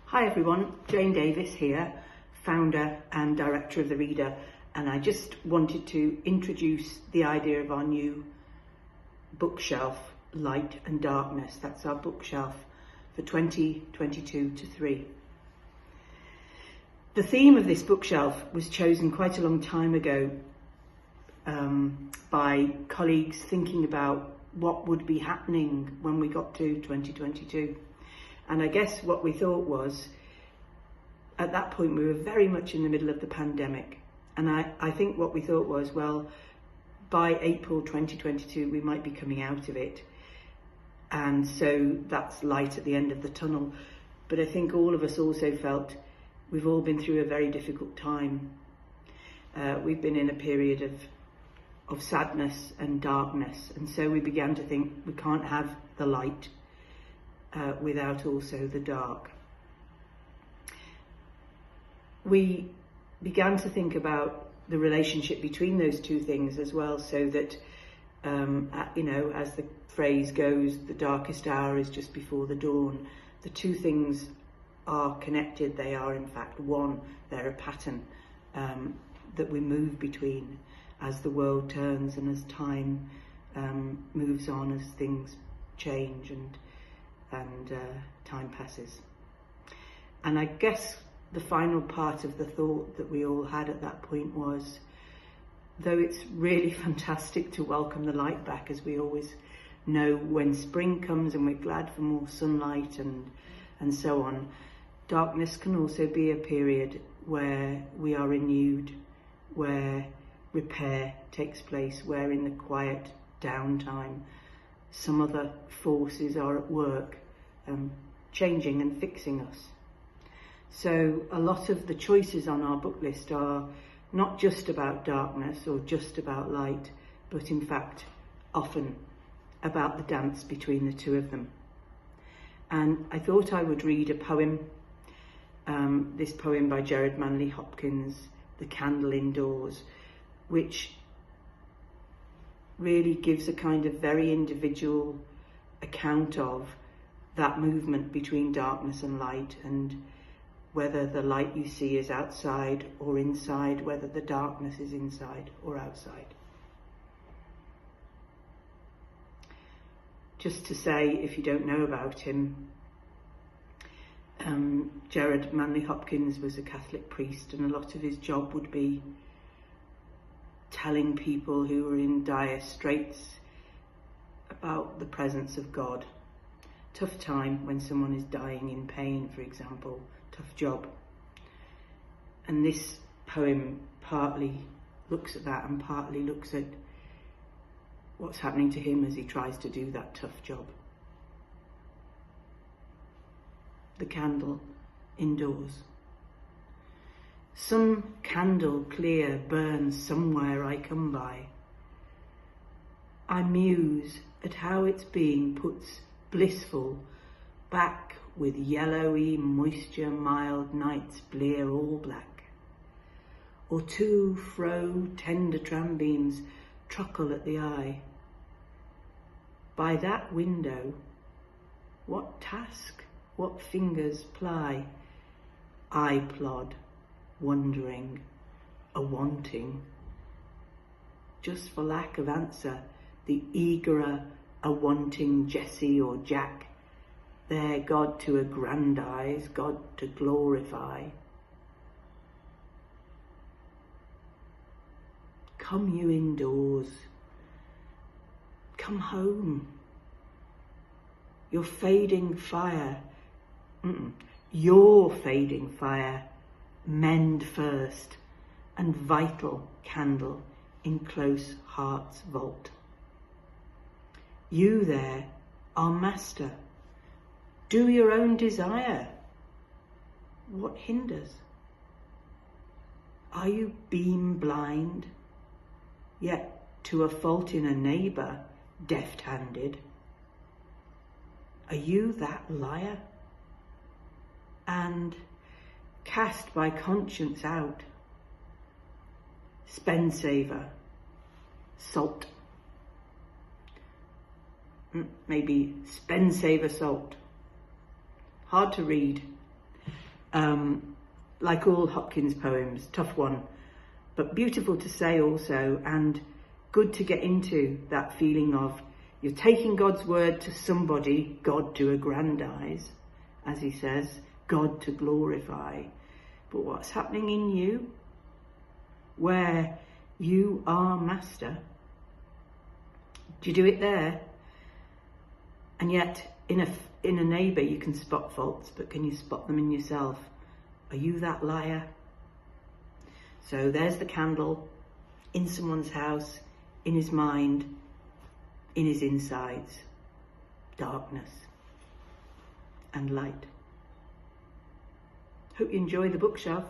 Hi everyone, Jane Davies here, founder and director of The Reader, and I just wanted to introduce the idea of our new bookshelf, Light and Darkness. That's our bookshelf for 2022 to 3. The theme of this bookshelf was chosen quite a long time ago by colleagues thinking about what would be happening when we got to 2022. And I guess what we thought was, at that point we were very much in the middle of the pandemic. And I think what we thought was, well, by April 2022 we might be coming out of it. And so that's light at the end of the tunnel. But I think all of us also felt we've all been through a very difficult time. We've been in a period of sadness and darkness. And so we began to think we can't have the light without also the dark. We began to think about the relationship between those two things as well, so that, as the phrase goes, the darkest hour is just before the dawn. The two things are connected. They are in fact one. They're a pattern that we move between as the world turns and as time moves on, as things change and time passes. And I guess the final part of the thought that we all had at that point was, though it's really fantastic to welcome the light back, as we always know when spring comes and we're glad for more sunlight and so on, darkness can also be a period where we are renewed, where repair takes place, where in the quiet downtime some other forces are at work, changing and fixing us. So a lot of the choices on our book list are not just about darkness or just about light, but in fact often about the dance between the two of them. And I thought I would read a poem, this poem by Gerard Manley Hopkins, The Candle Indoors, which really gives a kind of very individual account of that movement between darkness and light, and whether the light you see is outside or inside, whether the darkness is inside or outside. Just to say, if you don't know about him, Gerard Manley Hopkins was a Catholic priest, and a lot of his job would be telling people who were in dire straits about the presence of God. Tough time when someone is dying in pain, for example. Tough job. And this poem partly looks at that and partly looks at what's happening to him as he tries to do that tough job. The Candle Indoors. Some candle clear burns somewhere I come by. I muse at how its being puts blissful back with yellowy moisture mild nights blear all black, or to fro tender trambeams truckle at the eye. By that window what task, what fingers ply, I plod, wondering, a-wanting, just for lack of answer, the eagerer a-wanting Jesse or Jack, their God to aggrandize, God to glorify. Come you indoors, come home. Your fading fire, your fading fire, mend first, and vital candle in close heart's vault. You there are master, do your own desire. What hinders? Are you beam blind, yet to a fault in a neighbour deft-handed? Are you that liar? And cast by conscience out, spend-saver, salt. Maybe spend-saver salt. Hard to read. like all Hopkins poems, tough one, but beautiful to say also, and good to get into that feeling of you're taking God's word to somebody, God to aggrandize, as he says, God to glorify. But what's happening in you, where you are master? Do you do it there? And yet in a neighbour you can spot faults, but can you spot them in yourself? Are you that liar? So there's the candle in someone's house, in his mind, in his insides. Darkness and light. Hope you enjoy the bookshelf.